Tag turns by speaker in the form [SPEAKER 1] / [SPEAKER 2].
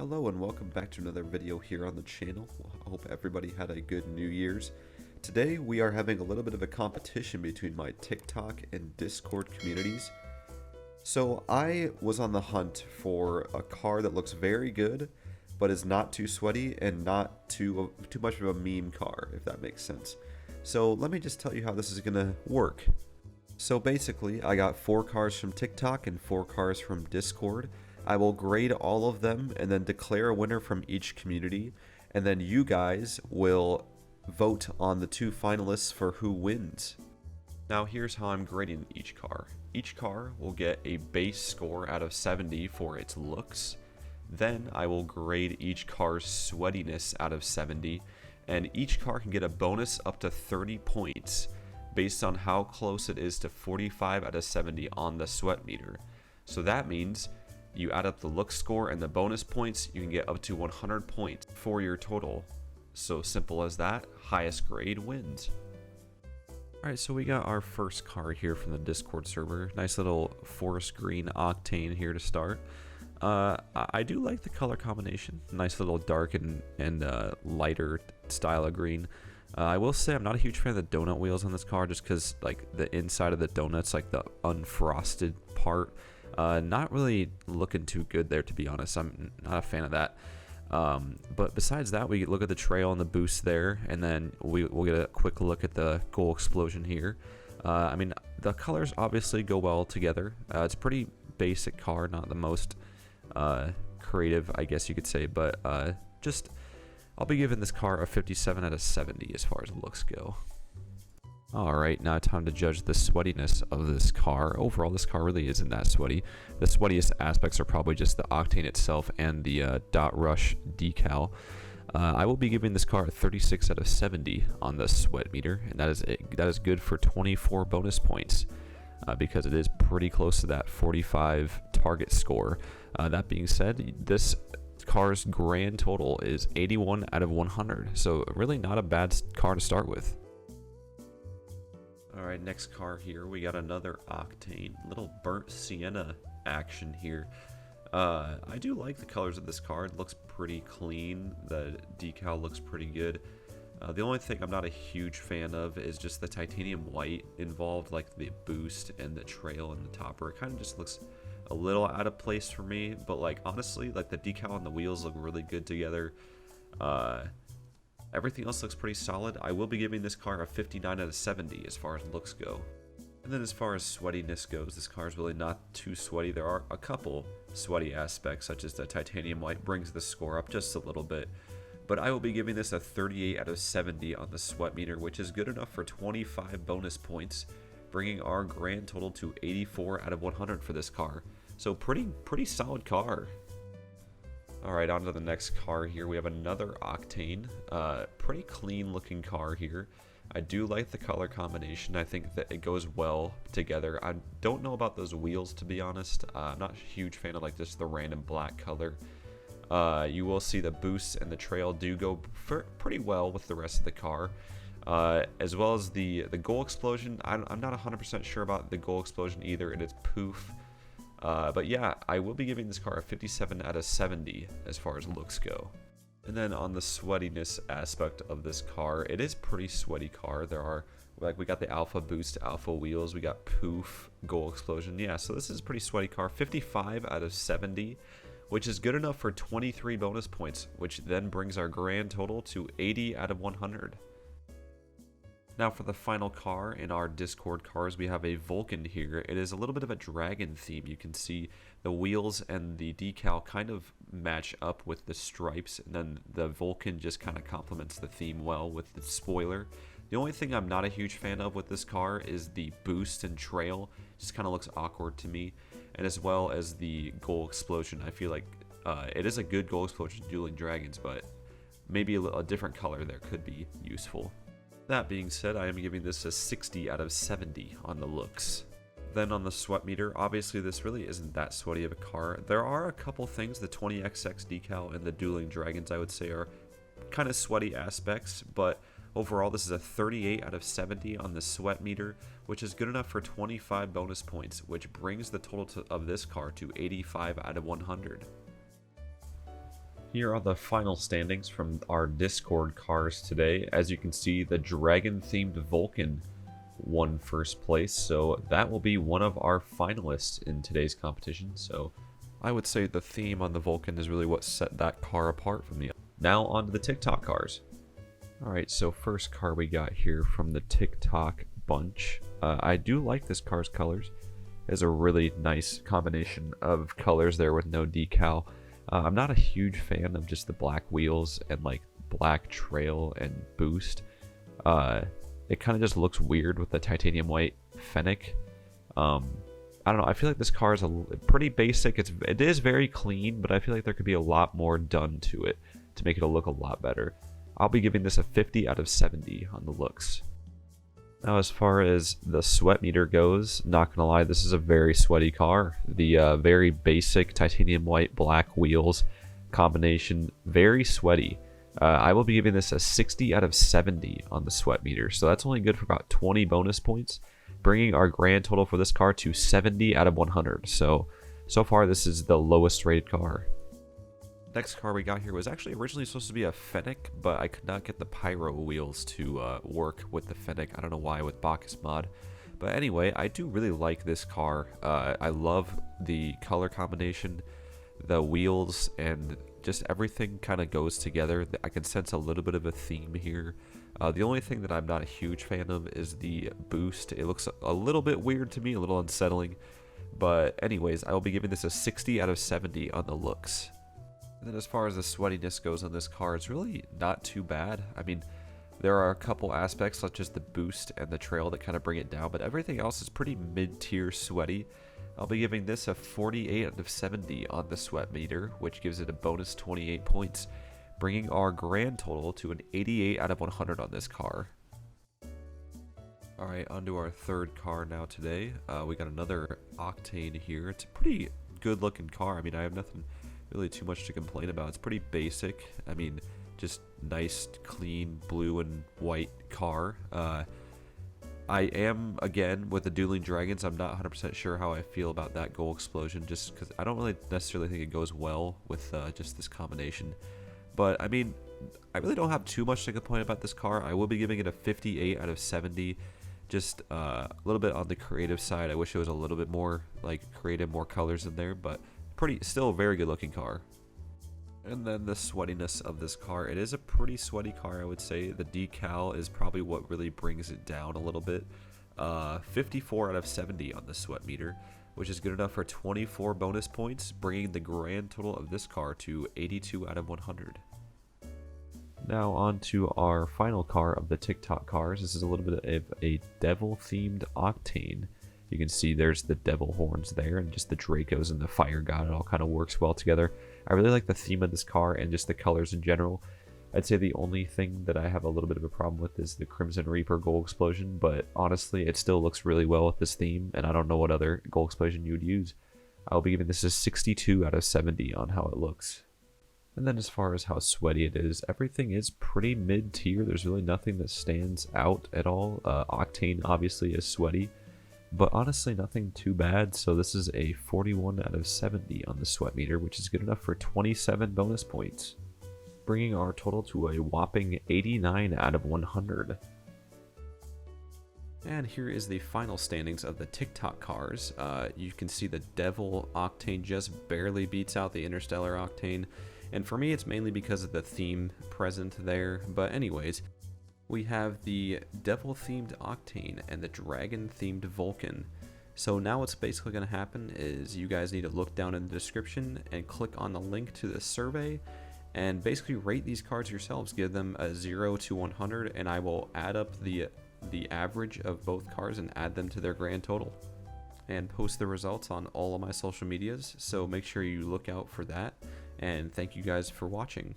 [SPEAKER 1] Hello and welcome back to another video here on the channel. I hope everybody had a good New Year's. Today we are having a little bit of a competition between my TikTok and Discord communities. So I was on the hunt for a car that looks very good, but is not too sweaty and not too much of a meme car, if that makes sense. So let me just tell you how this is gonna work. So basically, I got 4 cars from TikTok and 4 cars from Discord. I will grade all of them and then declare a winner from each community, and then you guys will vote on the 2 finalists for who wins. Now here's how I'm grading each car. Each car will get a base score out of 70 for its looks. Then I will grade each car's sweatiness out of 70, and each car can get a bonus up to 30 points based on how close it is to 45 out of 70 on the sweat meter. So that means you add up the look score and the bonus points, you can get up to 100 points for your total. So simple as that, highest grade wins. Alright, so we got our first car here from the Discord server. Nice little forest green Octane here to start. I do like the color combination. Nice little dark and lighter style of green. I will say I'm not a huge fan of the donut wheels on this car, just because like the inside of the donuts, like the unfrosted part, not really looking too good there, to be honest. I'm not a fan of that. But besides that, we look at the trail and the boost there, and then we'll get a quick look at the goal explosion here. I mean, the colors obviously go well together. It's a pretty basic car, not the most creative, I guess you could say, but I'll be giving this car a 57 out of 70 as far as looks go. Alright, now time to judge the sweatiness of this car. Overall, this car really isn't that sweaty. The sweatiest aspects are probably just the Octane itself and the Dot Rush decal. I will be giving this car a 36 out of 70 on the sweat meter, and that is good for 24 bonus points, because it is pretty close to that 45 target score. That being said, this car's grand total is 81 out of 100, so really not a bad car to start with. Alright, next car here, we got another Octane, little burnt sienna action here. I do like the colors of this car. It looks pretty clean, the decal looks pretty good. The only thing I'm not a huge fan of is just the titanium white involved, like the boost and the trail and the topper. It kind of just looks a little out of place for me, but like honestly, like the decal and the wheels look really good together. Everything else looks pretty solid. I will be giving this car a 59 out of 70 as far as looks go. And then as far as sweatiness goes, this car is really not too sweaty. There are a couple sweaty aspects, such as the titanium white brings the score up just a little bit. But I will be giving this a 38 out of 70 on the sweat meter, which is good enough for 25 bonus points, bringing our grand total to 84 out of 100 for this car. So pretty solid car. Alright, on to the next car here. We have another Octane. Pretty clean looking car here. I do like the color combination. I think that it goes well together. I don't know about those wheels, to be honest. I'm not a huge fan of like just the random black color. You will see the boost and the trail do go pretty well with the rest of the car. As well as the goal explosion. I'm not 100% sure about the goal explosion either, and its poof. But yeah, I will be giving this car a 57 out of 70 as far as looks go. And then on the sweatiness aspect of this car, it is pretty sweaty car. There are, like, we got the alpha boost, alpha wheels, we got poof, goal explosion. Yeah, so this is a pretty sweaty car. 55 out of 70, which is good enough for 23 bonus points, which then brings our grand total to 80 out of 100. Now for the final car in our Discord cars, we have a Vulcan here. It is a little bit of a dragon theme. You can see the wheels and the decal kind of match up with the stripes, and then the Vulcan just kind of complements the theme well with the spoiler. The only thing I'm not a huge fan of with this car is the boost and trail. It just kind of looks awkward to me, and as well as the goal explosion. I feel like it is a good goal explosion dueling dragons, but maybe a different color there could be useful. That being said, I am giving this a 60 out of 70 on the looks. Then on the sweat meter, obviously this really isn't that sweaty of a car. There are a couple things, the 20XX decal and the Dueling Dragons I would say are kind of sweaty aspects, but overall this is a 38 out of 70 on the sweat meter, which is good enough for 25 bonus points, which brings the total of this car to 85 out of 100.
[SPEAKER 2] Here are the final standings from our Discord cars today. As you can see, the dragon-themed Vulcan won first place, so that will be one of our finalists in today's competition. So I would say the theme on the Vulcan is really what set that car apart from the others. Now on to the TikTok cars. Alright, so first car we got here from the TikTok bunch. I do like this car's colors. It has a really nice combination of colors there with no decal. I'm not a huge fan of just the black wheels and like black trail and boost. It kind of just looks weird with the titanium white Fennec. I don't know. I feel like this car is pretty basic. It is very clean, but I feel like there could be a lot more done to it to make it look a lot better. I'll be giving this a 50 out of 70 on the looks. Now, as far as the sweat meter goes, not gonna lie, this is a very sweaty car. The very basic titanium white black wheels combination, very sweaty. I will be giving this a 60 out of 70 on the sweat meter, so that's only good for about 20 bonus points, bringing our grand total for this car to 70 out of 100. So far this is the lowest rated car. Next car we got here was actually originally supposed to be a Fennec, but I could not get the pyro wheels to work with the Fennec. I don't know why with Bacchus mod. But anyway, I do really like this car. I love the color combination, the wheels, and just everything kind of goes together. I can sense a little bit of a theme here. The only thing that I'm not a huge fan of is the boost. It looks a little bit weird to me, a little unsettling. But anyways, I will be giving this a 60 out of 70 on the looks. And then as far as the sweatiness goes on this car, it's really not too bad. I mean, there are a couple aspects such as the boost and the trail that kind of bring it down, but everything else is pretty mid-tier sweaty. I'll be giving this a 48 out of 70 on the sweat meter, which gives it a bonus 28 points, bringing our grand total to an 88 out of 100 on this car. Alright, on to our third car now today. We got another Octane here. It's a pretty good looking car. I mean, I have nothing really too much to complain about. It's pretty basic. I mean, just nice, clean blue and white car. I am, again, with the Dueling Dragons, I'm not 100% sure how I feel about that goal explosion, just because I don't really necessarily think it goes well with just this combination. But, I mean, I really don't have too much to complain about this car. I will be giving it a 58 out of 70. Just a little bit on the creative side. I wish it was a little bit more, like, creative, more colors in there, but still a very good looking car. And then the sweatiness of this car. It is a pretty sweaty car, I would say. The decal is probably what really brings it down a little bit. 54 out of 70 on the sweat meter, which is good enough for 24 bonus points, bringing the grand total of this car to 82 out of 100. Now on to our final car of the TikTok cars. This is a little bit of a devil-themed Octane. You can see there's the devil horns there and just the Dracos and the fire god. It all kind of works well together. I really like the theme of this car and just the colors in general. I'd say the only thing that I have a little bit of a problem with is the Crimson Reaper gold explosion, but honestly it still looks really well with this theme, and I don't know what other gold explosion you would use. I'll be giving this a 62 out of 70 on how it looks. And then as far as how sweaty it is, everything is pretty mid-tier. There's really nothing that stands out at all. Octane obviously is sweaty, but honestly nothing too bad. So this is a 41 out of 70 on the sweat meter, which is good enough for 27 bonus points, bringing our total to a whopping 89 out of 100. And here is the final standings of the TikTok cars. You can see the Devil Octane just barely beats out the Interstellar Octane, and for me it's mainly because of the theme present there. But anyways, we have the Devil-themed Octane and the Dragon-themed Vulcan. So now what's basically going to happen is you guys need to look down in the description and click on the link to the survey and basically rate these cards yourselves. Give them a 0 to 100, and I will add up the average of both cards and add them to their grand total, and post the results on all of my social medias. So make sure you look out for that, and thank you guys for watching.